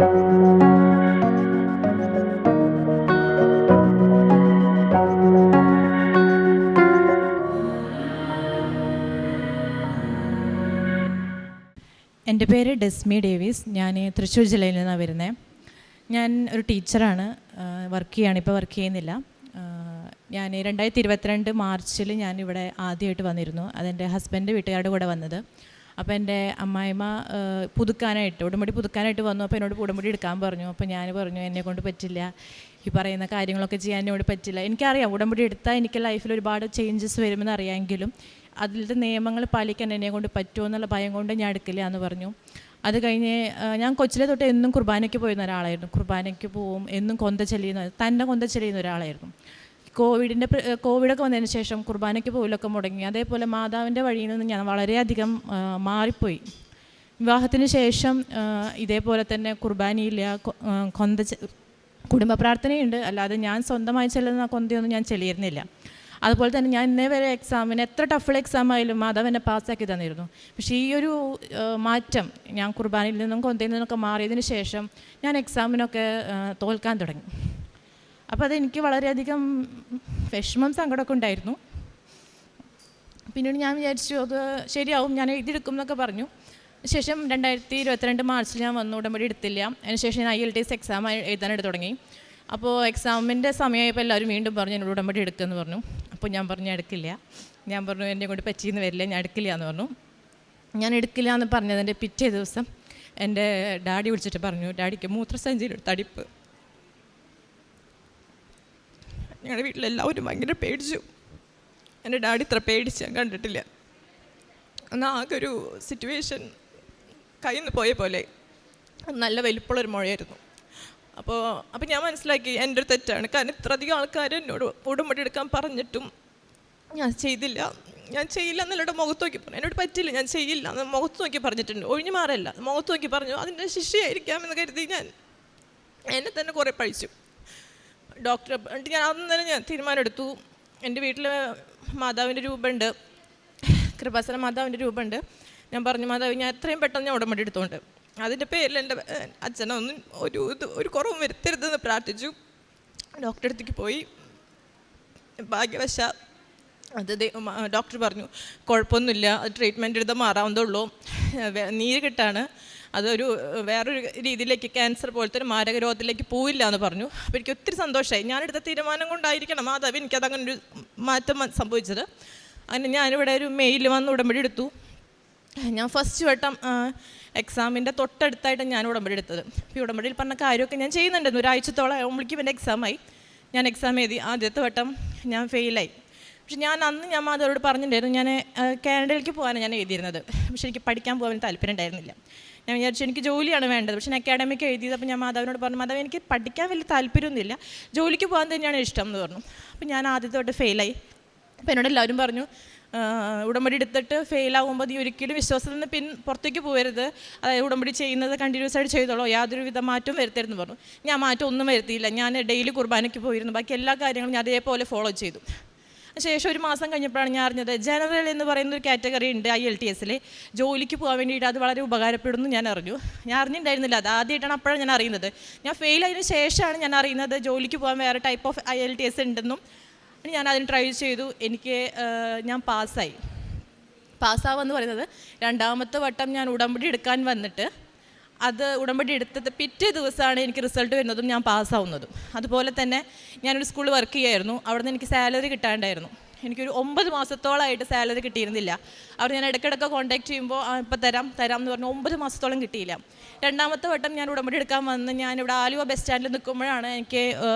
എൻ്റെ പേര് ഡെസ്മി ഡേവിസ്. ഞാൻ തൃശ്ശൂർ ജില്ലയിൽ നിന്നാണ് വരുന്നത്. ഞാൻ ഒരു ടീച്ചറാണ്, ഇപ്പോൾ വർക്ക് ചെയ്യുന്നില്ല. ഞാൻ 2022 മാർച്ചിൽ ഞാനിവിടെ ആദ്യമായിട്ട് വന്നിരുന്നു. അതെൻ്റെ ഹസ്ബൻഡ് വീട്ടുകാരുടെ കൂടെ വന്നത്. അപ്പോൾ എൻ്റെ അമ്മായിമ്മ ഉടമ്പടി പുതുക്കാനായിട്ട് വന്നു. അപ്പോൾ എന്നോട് ഉടമ്പടി എടുക്കാൻ പറഞ്ഞു. അപ്പോൾ ഞാൻ പറഞ്ഞു എന്നെക്കൊണ്ട് പറ്റില്ല, ഈ പറയുന്ന കാര്യങ്ങളൊക്കെ ചെയ്യാൻ എന്നോട് പറ്റില്ല. എനിക്കറിയാം ഉടമ്പടി എടുത്താൽ എനിക്ക് ലൈഫിൽ ഒരുപാട് ചേഞ്ചസ് വരുമെന്ന് അറിയാമെങ്കിലും അതിലത്തെ നിയമങ്ങൾ പാലിക്കാൻ എന്നെക്കൊണ്ട് പറ്റുമോ എന്നുള്ള ഭയം കൊണ്ട് ഞാൻ എടുക്കില്ല എന്ന് പറഞ്ഞു. അത് കഴിഞ്ഞ് ഞാൻ കൊച്ചിലെ തൊട്ട് എന്നും കുർബാനയ്ക്ക് പോയിരുന്ന ഒരാളായിരുന്നു. കുർബാനയ്ക്ക് പോവും, എന്നും കൊന്ത ചെല്ലുന്ന ഒരാളായിരുന്നു. കോവിഡൊക്കെ വന്നതിന് ശേഷം കുർബാനയ്ക്ക് പോകലൊക്കെ മുടങ്ങി. അതേപോലെ മാതാവിൻ്റെ വഴിയിൽ നിന്ന് ഞാൻ വളരെയധികം മാറിപ്പോയി. വിവാഹത്തിന് ശേഷം ഇതേപോലെ തന്നെ കുർബാനയില്ല, കുടുംബ പ്രാർത്ഥനയുണ്ട്, അല്ലാതെ ഞാൻ സ്വന്തമായി ചെല്ലുന്ന കൊന്തയൊന്നും ഞാൻ ചെല്ലിയിരുന്നില്ല. അതുപോലെ തന്നെ ഞാൻ ഇന്നേ വരെ എക്സാമിന് എത്ര ടഫുള്ള എക്സാം ആയാലും മാതാവ് എന്നെ പാസ്സാക്കി തന്നിരുന്നു. പക്ഷേ ഈ ഒരു മാറ്റം, ഞാൻ കുർബാനയിൽ നിന്നും കൊന്തയിൽ നിന്നൊക്കെ മാറിയതിന് ശേഷം ഞാൻ എക്സാമിനൊക്കെ തോൽക്കാൻ തുടങ്ങി. അപ്പോൾ അതെനിക്ക് വളരെയധികം വിഷമം സങ്കടമൊക്കെ ഉണ്ടായിരുന്നു. പിന്നീട് ഞാൻ വിചാരിച്ചു അത് ശരിയാവും, ഞാൻ എഴുതിയെടുക്കും എന്നൊക്കെ പറഞ്ഞു. ശേഷം 2022 മാർച്ചിൽ ഞാൻ വന്നു, ഉടമ്പടി എടുത്തില്ല. അതിനുശേഷം ഞാൻ IELTS എക്സാം എഴുതാനായിട്ട് തുടങ്ങി. അപ്പോൾ എക്സാമിൻ്റെ സമയമായപ്പോൾ എല്ലാവരും വീണ്ടും പറഞ്ഞു എന്നോട് ഉടമ്പടി എടുക്കുമെന്ന് പറഞ്ഞു. അപ്പോൾ ഞാൻ പറഞ്ഞു എടുക്കില്ല. ഞാൻ പറഞ്ഞു എന്നെ കൊണ്ട് പറ്റിയെന്ന് വരില്ല, ഞാൻ എടുക്കില്ല എന്ന് പറഞ്ഞു. ഞാൻ എടുക്കില്ല എന്ന് പറഞ്ഞതിൻ്റെ പിറ്റേ ദിവസം എൻ്റെ ഡാഡി വിളിച്ചിട്ട് പറഞ്ഞു ഡാഡിക്ക് മൂത്രസഞ്ചിയിലൊരു തടിപ്പ്. ഞങ്ങളുടെ വീട്ടിലെല്ലാവരും ഭയങ്കര പേടിച്ചു. എൻ്റെ ഡാഡി ഇത്ര പേടിച്ച് ഞാൻ കണ്ടിട്ടില്ല. എന്നാൽ ആകെ ഒരു സിറ്റുവേഷൻ കയ്യിൽ നിന്ന് പോയ പോലെ നല്ല വലിപ്പമുള്ളൊരു മുഴയായിരുന്നു. അപ്പോൾ ഞാൻ മനസ്സിലാക്കി എൻ്റെ ഒരു തെറ്റാണ്. കാരണം ഇത്രയധികം ആൾക്കാർ എന്നോട് ഉടമ്പടി എടുക്കാൻ പറഞ്ഞിട്ടും ഞാൻ ചെയ്യില്ല എന്നുള്ളവരുടെ മുഖത്ത് നോക്കി പറഞ്ഞു. എന്നോട് പറ്റില്ല, ഞാൻ ചെയ്യില്ല എന്ന് മുഖത്ത് നോക്കി പറഞ്ഞിട്ടുണ്ട്. ഒഴിഞ്ഞു മാറല്ല, മുഖത്ത് നോക്കി പറഞ്ഞു. അതിൻ്റെ ശിക്ഷയായിരിക്കാമെന്ന് കരുതി ഞാൻ എന്നെ തന്നെ കുറേ പഴിച്ചു. ഞാൻ അന്ന് തന്നെ ഞാൻ തീരുമാനമെടുത്തു. എൻ്റെ വീട്ടിൽ മാതാവിൻ്റെ രൂപമുണ്ട്, കൃപാസന മാതാവിൻ്റെ രൂപമുണ്ട്. ഞാൻ പറഞ്ഞു മാതാവ് ഞാൻ എത്രയും പെട്ടെന്ന് ഞാൻ ഉടമ്പടി എടുത്തുകൊണ്ട് അതിൻ്റെ പേരിൽ എൻ്റെ അച്ഛനൊന്നും ഒരു കുറവും വരുത്തരുതെന്ന് പ്രാർത്ഥിച്ചു. ഡോക്ടറെ അടുത്തേക്ക് പോയി. ഭാഗ്യവശാൽ ഡോക്ടർ പറഞ്ഞു കുഴപ്പമൊന്നുമില്ല, അത് ട്രീറ്റ്മെൻറ്റ് എടുത്താൽ മാറാവുന്നതുള്ളൂ, നീര് കിട്ടാണ്, അതൊരു വേറൊരു രീതിയിലേക്ക് ക്യാൻസർ പോലത്തെ ഒരു മാരക രോഗത്തിലേക്ക് പോവില്ല എന്ന് പറഞ്ഞു. അപ്പോൾ എനിക്ക് ഒത്തിരി സന്തോഷമായി. ഞാനെടുത്ത തീരുമാനം കൊണ്ടായിരിക്കണം മാതാവ് എനിക്കതങ്ങനൊരു മാറ്റം സംഭവിച്ചത്. അങ്ങനെ ഞാനിവിടെ ഒരു മെയിൽ വന്ന് ഉടമ്പടി എടുത്തു. ഞാൻ ഫസ്റ്റ് വട്ടം എക്സാമിൻ്റെ തൊട്ടടുത്തായിട്ട് ഞാൻ ഉടമ്പടി എടുത്തത്. അപ്പോൾ ഈ ഉടമ്പടിയിൽ പറഞ്ഞ കാര്യമൊക്കെ ഞാൻ ചെയ്യുന്നുണ്ടായിരുന്നു. ഒരാഴ്ചത്തോളം ആകുമ്പോഴേക്കും എൻ്റെ എക്സാമായി. ഞാൻ എക്സാം എഴുതി. ആദ്യത്തെ വട്ടം ഞാൻ ഫെയിലായി. പക്ഷെ ഞാൻ മാതാവോട് പറഞ്ഞിട്ടുണ്ടായിരുന്നു ഞാൻ കാനഡയിലേക്ക് പോകാനാണ് ഞാൻ എഴുതിയിരുന്നത്. പക്ഷെ എനിക്ക് പഠിക്കാൻ പോകാൻ താല്പര്യം ഉണ്ടായിരുന്നില്ല. ഞാൻ വിചാരിച്ചു എനിക്ക് ജോലിയാണ് വേണ്ടത്. പക്ഷേ ഞാൻ അക്കാഡമിക്ക് എഴുതിയത്. അപ്പോൾ ഞാൻ മാതാവിനോട് പറഞ്ഞു മാതാവ് എനിക്ക് പഠിക്കാൻ വലിയ താല്പര്യമൊന്നുമില്ല, ജോലിക്ക് പോകാൻ തന്നെയാണ് ഇഷ്ടം എന്ന് പറഞ്ഞു. അപ്പോൾ ഞാൻ ആദ്യത്തെ തൊട്ട് ഫെയിലായി. അപ്പോൾ എന്നോട് എല്ലാവരും പറഞ്ഞു ഉടമ്പടി എടുത്തിട്ട് ഫെയിലാകുമ്പോൾ നീ ഒരിക്കലും വിശ്വാസത്തിൽ നിന്ന് പുറത്തേക്ക് പോകരുത്, അതായത് ഉടമ്പടി ചെയ്യുന്നത് കണ്ടിന്യൂസ് ആയിട്ട് ചെയ്തോളൂ, യാതൊരു വിധ മാറ്റവും വരുത്തരുതെന്ന് പറഞ്ഞു. ഞാൻ മാറ്റം ഒന്നും വരുത്തിയില്ല. ഞാൻ ഡെയിലി കുർബാനയ്ക്ക് പോയിരുന്നു. ബാക്കി എല്ലാ കാര്യങ്ങളും ഞാൻ അതേപോലെ ഫോളോ ചെയ്തു. ശേഷം ഒരു മാസം കഴിഞ്ഞപ്പോഴാണ് ഞാൻ അറിഞ്ഞത് ജനറൽ എന്ന് പറയുന്ന ഒരു കാറ്റഗറി ഉണ്ട് IELTS ജോലിക്ക് പോകാൻ വേണ്ടിയിട്ട് അത് വളരെ ഉപകാരപ്പെടുന്നു ഞാൻ അറിഞ്ഞു. ഞാൻ അറിഞ്ഞിട്ടുണ്ടായിരുന്നില്ല, അത് ആദ്യമായിട്ടാണ് അപ്പോഴാണ് ഞാൻ അറിയുന്നത്. ഞാൻ ഫെയിൽ ആയതിനു ശേഷമാണ് ഞാൻ അറിയുന്നത് ജോലിക്ക് പോകാൻ വേറെ ടൈപ്പ് ഓഫ് IELTS ഉണ്ടെന്നും. ഞാൻ അതിന് ട്രൈ ചെയ്തു. ഞാൻ പാസ്സാവെന്ന് പറയുന്നത് രണ്ടാമത്തെ വട്ടം ഞാൻ ഉടമ്പടി എടുക്കാൻ വന്നിട്ട് ഉടമ്പടി എടുത്തത് പിറ്റേ ദിവസമാണ് എനിക്ക് റിസൾട്ട് വരുന്നതും ഞാൻ പാസ്സാവുന്നതും. അതുപോലെ തന്നെ ഞാനൊരു സ്കൂളിൽ വർക്ക് ചെയ്യായിരുന്നു. അവിടെ നിന്ന് എനിക്ക് സാലറി കിട്ടാണ്ടായിരുന്നു. എനിക്കൊരു 9 മാസത്തോളമായിട്ട് സാലറി കിട്ടിയിരുന്നില്ല. അവിടെ ഞാൻ ഇടയ്ക്കിടയ്ക്ക് കോൺടാക്ട് ചെയ്യുമ്പോൾ ഇപ്പോൾ തരാം എന്ന് പറഞ്ഞു 9 മാസത്തോളം കിട്ടിയില്ല. രണ്ടാമത്തെ വട്ടം ഞാൻ ഉടമ്പടി എടുക്കാൻ വന്ന് ഞാനിവിടെ ആലുവ ബസ് സ്റ്റാൻഡിൽ നിൽക്കുമ്പോഴാണ് എനിക്ക്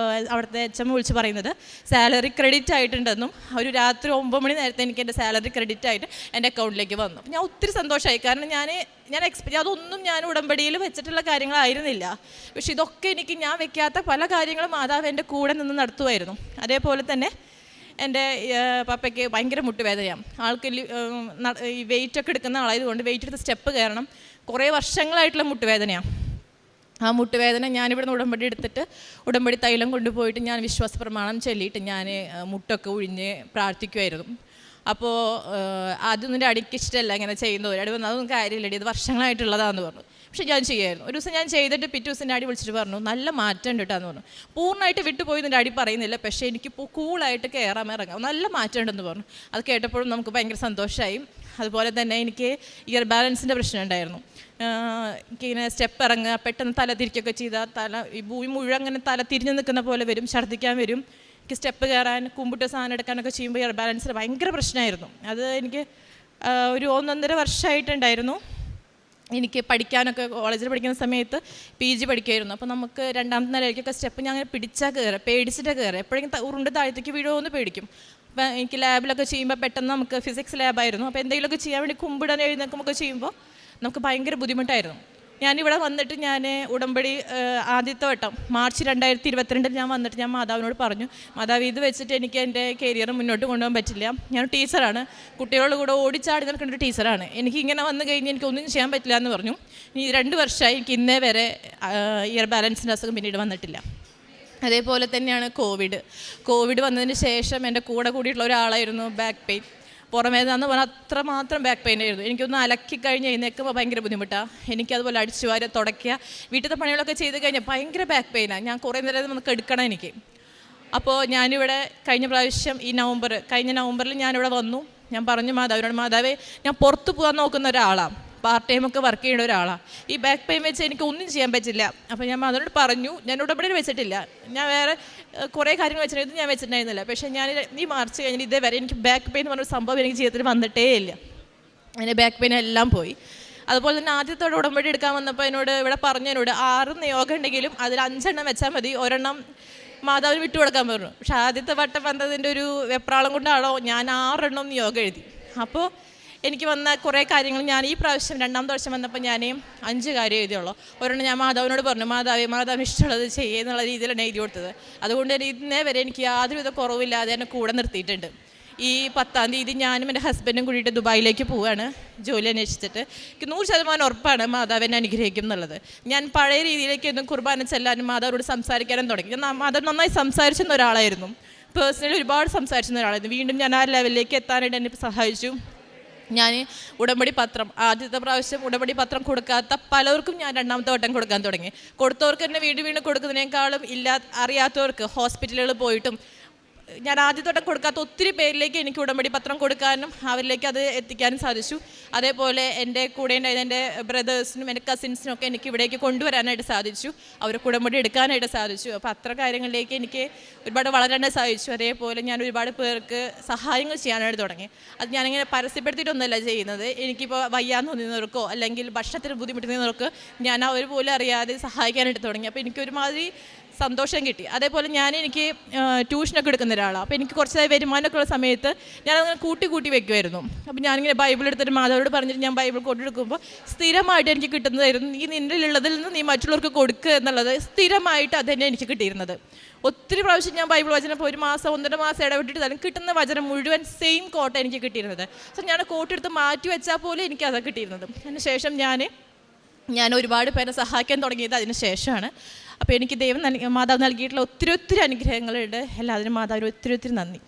അവിടുത്തെ HM വിളിച്ച് പറയുന്നത് സാലറി ക്രെഡിറ്റ് ആയിട്ടുണ്ടെന്നും ഒരു രാത്രി 9 മണി നേരത്തെ എനിക്ക് എൻ്റെ സാലറി ക്രെഡിറ്റ് ആയിട്ട് എൻ്റെ അക്കൗണ്ടിലേക്ക് വന്നു. ഞാൻ ഒത്തിരി സന്തോഷമായി. കാരണം അതൊന്നും ഞാൻ ഉടമ്പടിയിൽ വെച്ചിട്ടുള്ള കാര്യങ്ങളായിരുന്നില്ല. പക്ഷെ ഇതൊക്കെ ഞാൻ വെക്കാത്ത പല കാര്യങ്ങളും മാതാവ് എൻ്റെ കൂടെ നിന്ന് നടത്തുമായിരുന്നു. അതേപോലെ തന്നെ എൻ്റെ പപ്പയ്ക്ക് ഭയങ്കര മുട്ടുവേദനയാണ്. ആൾക്ക് ഈ വെയിറ്റൊക്കെ എടുക്കുന്ന ആളായതുകൊണ്ട് വെയിറ്റ് എടുത്ത് സ്റ്റെപ്പ് കയറണം. കുറേ വർഷങ്ങളായിട്ടുള്ള മുട്ടുവേദനയാണ്. ആ മുട്ടുവേദന ഞാനിവിടുന്ന് ഉടമ്പടി എടുത്തിട്ട് ഉടമ്പടി തൈലം കൊണ്ടുപോയിട്ട് ഞാൻ വിശ്വാസ പ്രമാണം ചൊല്ലിയിട്ട് ഞാൻ മുട്ടൊക്കെ ഒഴിഞ്ഞ് പ്രാർത്ഥിക്കുമായിരുന്നു. അപ്പോൾ അതൊന്നും അടിക്ക് ഇഷ്ടമല്ല ഇങ്ങനെ ചെയ്യുന്നത്. അടി വന്നാൽ അതൊന്നും കാര്യമില്ലടി, ഇത് വർഷങ്ങളായിട്ടുള്ളതാണെന്ന് പറഞ്ഞു. പക്ഷെ ഞാൻ ചെയ്യായിരുന്നു. ഒരു ദിവസം ഞാൻ ചെയ്തിട്ട് പിറ്റേ ദിവസം ഡാഡി വിളിച്ചിട്ട് പറഞ്ഞു നല്ല മാറ്റം ഉണ്ട് കേട്ടോ എന്ന് പറഞ്ഞു. പൂർണ്ണമായിട്ട് വിട്ടുപോയി എന്ന് ഡാഡി പറയുന്നില്ല, പക്ഷേ എനിക്കിപ്പോൾ കൂളായിട്ട് കയറാൻ ഇറങ്ങാം, നല്ല മാറ്റം ഉണ്ടെന്ന് പറഞ്ഞു. അത് കേട്ടപ്പോഴും നമുക്ക് ഭയങ്കര സന്തോഷമായി. അതുപോലെ തന്നെ എനിക്ക് ഇയർ ബാലൻസിൻ്റെ പ്രശ്നം ഉണ്ടായിരുന്നു. എനിക്കിങ്ങനെ സ്റ്റെപ്പ് ഇറങ്ങുക, പെട്ടെന്ന് തല തിരിക്കുകയൊക്കെ ചെയ്താൽ ഈ ഭൂമി മുഴുവൻ അങ്ങനെ തല തിരിഞ്ഞ് നിൽക്കുന്ന പോലെ വരും, ഛർദ്ദിക്കാൻ വരും. എനിക്ക് സ്റ്റെപ്പ് കയറാൻ, കുമ്പിട്ട് സാധനം എടുക്കാനൊക്കെ ചെയ്യുമ്പോൾ ഇയർ ബാലൻസിന് ഭയങ്കര പ്രശ്നമായിരുന്നു. അത് എനിക്ക് ഒരു 1.5 വർഷമായിട്ടുണ്ടായിരുന്നു. എനിക്ക് പഠിക്കാനൊക്കെ കോളേജിൽ പഠിക്കുന്ന സമയത്ത് PG പഠിക്കുമായിരുന്നു. അപ്പോൾ നമുക്ക് 2ാമത്തെ നിലയിലേക്കൊക്കെ സ്റ്റെപ്പ് ഞാൻ അങ്ങനെ പിടിച്ചാൽ കയറുക, പേടിച്ചിട്ടാണ് കയറുക. എപ്പോഴെങ്കിലും ഉരുണ്ട് താഴത്തേക്ക് വീഴുമെന്ന് പേടിക്കും. അപ്പോൾ എനിക്ക് ലാബിലൊക്കെ ചെയ്യുമ്പോൾ പെട്ടെന്ന് നമുക്ക് ഫിസിക്സ് ലാബായിരുന്നു. അപ്പോൾ എന്തെങ്കിലുമൊക്കെ ചെയ്യാൻ വേണ്ടി കുമ്പിടാൻ എഴുന്നേക്കുമ്പോൾ ചെയ്യുമ്പോൾ നമുക്ക് ഭയങ്കര ബുദ്ധിമുട്ടായിരുന്നു. ഞാനിവിടെ വന്നിട്ട് ഞാൻ ഉടമ്പടി ആദ്യത്തെ വട്ടം മാർച്ച് 2022 ഞാൻ വന്നിട്ട് ഞാൻ മാതാവിനോട് പറഞ്ഞു, മാതാവ് ഇത് വെച്ചിട്ട് എനിക്ക് എൻ്റെ കരിയർ മുന്നോട്ട് കൊണ്ടുപോകാൻ പറ്റില്ല. ഞാൻ ടീച്ചറാണ്, കുട്ടികളുടെ കൂടെ ഓടിച്ചാടി നടക്കേണ്ട ഒരു ടീച്ചറാണ്, എനിക്ക് ഇങ്ങനെ വന്നു കഴിഞ്ഞാൽ എനിക്കൊന്നും ചെയ്യാൻ പറ്റില്ല എന്ന് പറഞ്ഞു. ഈ 2 വർഷമായി എനിക്ക് ഇന്നേ വരെ ഇയർ ബാലൻസിൻ്റെ അസുഖം പിന്നീട് വന്നിട്ടില്ല. അതേപോലെ തന്നെയാണ് കോവിഡ് വന്നതിന് ശേഷം എൻ്റെ കൂടെ കൂടിയിട്ടുള്ള ഒരാളായിരുന്നു ബാക്ക് പെയിൻ. പുറമേതാന്ന് പറഞ്ഞാൽ അത്രമാത്രം ബാക്ക് പെയിൻ ആയിരുന്നു. എനിക്കൊന്ന് അലക്കി കഴിഞ്ഞ് എഴുന്നേൽക്കുമ്പോൾ ഭയങ്കര ബുദ്ധിമുട്ടാണ്. എനിക്കതുപോലെ അടിച്ചു വാരി തുടയ്ക്കുക, വീട്ടിലത്തെ പണികളൊക്കെ ചെയ്ത് കഴിഞ്ഞാൽ ഭയങ്കര ബാക്ക് പെയിനാണ്. ഞാൻ കുറേ നേരം നമുക്ക് എടുക്കണം എനിക്ക്. അപ്പോൾ ഞാനിവിടെ കഴിഞ്ഞ പ്രാവശ്യം കഴിഞ്ഞ നവംബറിൽ ഞാനിവിടെ വന്നു. ഞാൻ പറഞ്ഞു മാതാവിനോട്, മാതാവേ ഞാൻ പുറത്ത് പോകാൻ നോക്കുന്ന ഒരാളാണ്, പാർട്ട് ടൈമൊക്കെ വർക്ക് ചെയ്യുന്ന ഒരാളാണ്, ഈ ബാക്ക് പെയിൻ വെച്ച് എനിക്ക് ഒന്നും ചെയ്യാൻ പറ്റില്ല. അപ്പോൾ ഞാൻ മാതാവിനോട് പറഞ്ഞു, ഞാൻ ഉടമ്പടിയിൽ വെച്ചിട്ടില്ല, ഞാൻ വേറെ കുറേ കാര്യങ്ങൾ വെച്ചിട്ടുണ്ടെങ്കിൽ ഞാൻ വെച്ചിട്ടുണ്ടായിരുന്നില്ല, പക്ഷേ ഞാൻ ഈ മാർച്ച് കഴിഞ്ഞിട്ട് ഇതേവരെ എനിക്ക് ബാക്ക് പെയിൻ എന്ന് പറഞ്ഞൊരു സംഭവം എനിക്ക് ജീവിതത്തിൽ വന്നിട്ടേ ഇല്ല. എൻ്റെ ബാക്ക് പെയിൻ എല്ലാം പോയി. അതുപോലെ തന്നെ ആദ്യത്തോടെ ഉടമ്പടി എടുക്കാൻ വന്നപ്പോൾ എന്നോട് 6 നിയോഗം ഉണ്ടെങ്കിലും അതിൽ 5 എണ്ണം വെച്ചാൽ മതി, 1 എണ്ണം മാതാവിന് വിട്ടുകൊടുക്കാൻ പറഞ്ഞു. പക്ഷേ ആദ്യത്തെ വട്ടം വന്നതിൻ്റെ ഒരു വെപ്രാളം കൊണ്ടാണോ ഞാൻ 6 എണ്ണം നിയോഗം എഴുതി. അപ്പോൾ എനിക്ക് വന്ന കുറേ കാര്യങ്ങൾ ഞാൻ ഈ പ്രാവശ്യം 2ാമത്തെ വർഷം വന്നപ്പോൾ ഞാൻ 5 കാര്യം എഴുതിയുള്ളൂ. ഒരെണ്ണം ഞാൻ മാതാവിനോട് പറഞ്ഞു, മാതാവിന് ഇഷ്ടമുള്ളത് ചെയ്യുന്നുള്ള രീതിയിലാണ് എഴുതി കൊടുത്തത്. അതുകൊണ്ട് തന്നെ ഇന്നേ വരെ എനിക്ക് യാതൊരുവിധ കുറവില്ലാതെ എന്നെ കൂടെ നിർത്തിയിട്ടുണ്ട്. ഈ 10-ാം തീയതി ഞാനും എൻ്റെ ഹസ്ബൻഡും കൂടിയിട്ട് ദുബായിലേക്ക് പോവുകയാണ് ജോലി അന്വേഷിച്ചിട്ട്. എനിക്ക് 100% ഉറപ്പാണ് മാതാവിനെ അനുഗ്രഹിക്കും എന്നുള്ളത്. ഞാൻ പഴയ രീതിയിലേക്ക് ഒന്നും കുർബാന ചെല്ലാനും മാതാവിനോട് സംസാരിക്കാനും തുടങ്ങി. ഞാൻ മാതാവ് നന്നായി സംസാരിച്ചിരുന്ന ഒരാളായിരുന്നു, പേഴ്സണലി ഒരുപാട് സംസാരിച്ചിരുന്ന ഒരാളായിരുന്നു. വീണ്ടും ഞാൻ ആ ലെവലിലേക്ക് എത്താനായിട്ട് എന്നെ സഹായിച്ചു. ഞാൻ ഉടമ്പടി പത്രം ആദ്യത്തെ പ്രാവശ്യം ഉടമ്പടി പത്രം കൊടുക്കാത്ത പലർക്കും ഞാൻ 2ാമത്തെ വട്ടം കൊടുക്കാൻ തുടങ്ങി. കൊടുത്തവർക്ക് തന്നെ വീണ്ടും കൊടുക്കുന്നതിനേക്കാളും അറിയാത്തവർക്ക് ഹോസ്പിറ്റലുകളിൽ പോയിട്ടും ഞാൻ ആദ്യത്തോട്ടം കൊടുക്കാത്ത ഒത്തിരി പേരിലേക്ക് എനിക്ക് ഉടമ്പടി പത്രം കൊടുക്കാനും അവരിലേക്ക് അത് എത്തിക്കാനും സാധിച്ചു. അതേപോലെ എൻ്റെ കൂടെ ഉണ്ടായിരുന്ന എൻ്റെ ബ്രദേഴ്സിനും എൻ്റെ കസിൻസിനും ഒക്കെ എനിക്ക് ഇവിടേക്ക് കൊണ്ടുവരാനായിട്ട് സാധിച്ചു, അവർക്ക് ഉടമ്പടി എടുക്കാനായിട്ട് സാധിച്ചു. അപ്പോൾ അത്ര കാര്യങ്ങളിലേക്ക് എനിക്ക് ഒരുപാട് വളരാനായിട്ട് സാധിച്ചു. അതേപോലെ ഞാൻ ഒരുപാട് പേർക്ക് സഹായങ്ങൾ ചെയ്യാനായിട്ട് തുടങ്ങി. അത് ഞാനിങ്ങനെ പരസ്യപ്പെടുത്തിയിട്ടൊന്നുമല്ല ചെയ്യുന്നത്. എനിക്കിപ്പോൾ വയ്യാന്ന് തോന്നുന്നവർക്കോ അല്ലെങ്കിൽ ഭക്ഷണത്തിന് ബുദ്ധിമുട്ടുന്നവർക്ക് ഞാൻ അവർ പോലും അറിയാതെ സഹായിക്കാനായിട്ട് തുടങ്ങി. അപ്പോൾ എനിക്കൊരുമാതിരി സന്തോഷം കിട്ടി. അതേപോലെ എനിക്ക് ട്യൂഷനൊക്കെ എടുക്കുന്ന ഒരാളാണ്. അപ്പോൾ എനിക്ക് കുറച്ചായി വരുമാനമൊക്കെ ഉള്ള സമയത്ത് ഞാനങ്ങനെ കൂട്ടി വെക്കുമായിരുന്നു. അപ്പോൾ ഞാനിങ്ങനെ ബൈബിൾ എടുത്തിട്ട് മാതാവോട് പറഞ്ഞിട്ട് ഞാൻ ബൈബിൾ കൊണ്ടെടുക്കുമ്പോൾ സ്ഥിരമായിട്ട് എനിക്ക് കിട്ടുന്നതായിരുന്നു, നീ നിൻ്റെ ഉള്ളതിൽ നിന്ന് നീ മറ്റുള്ളവർക്ക് കൊടുക്കുക എന്നുള്ളത് സ്ഥിരമായിട്ട് അത് തന്നെ എനിക്ക് കിട്ടിയിരുന്നത്. ഒത്തിരി പ്രാവശ്യം ഞാൻ ബൈബിൾ വചനം ഇപ്പോൾ 1 മാസം 1.5 മാസം ഇടവിട്ടിട്ട് തന്നെ കിട്ടുന്ന വചനം മുഴുവൻ സെയിം കോട്ട എനിക്ക് കിട്ടിയിരുന്നത്. സോ ഞാൻ കോട്ടെടുത്ത് മാറ്റി വെച്ചാൽ പോലും എനിക്ക് അതാണ് കിട്ടിയിരുന്നത്. അതിന് ശേഷം ഞാൻ ഒരുപാട് പേരെ സഹായിക്കാൻ തുടങ്ങിയത് അതിന് ശേഷമാണ്. അപ്പോൾ എനിക്ക് മാതാവ് നൽകിയിട്ടുള്ള ഒത്തിരി അനുഗ്രഹങ്ങളുണ്ട്. എല്ലാത്തിനും മാതാവിന് ഒത്തിരി നന്ദി.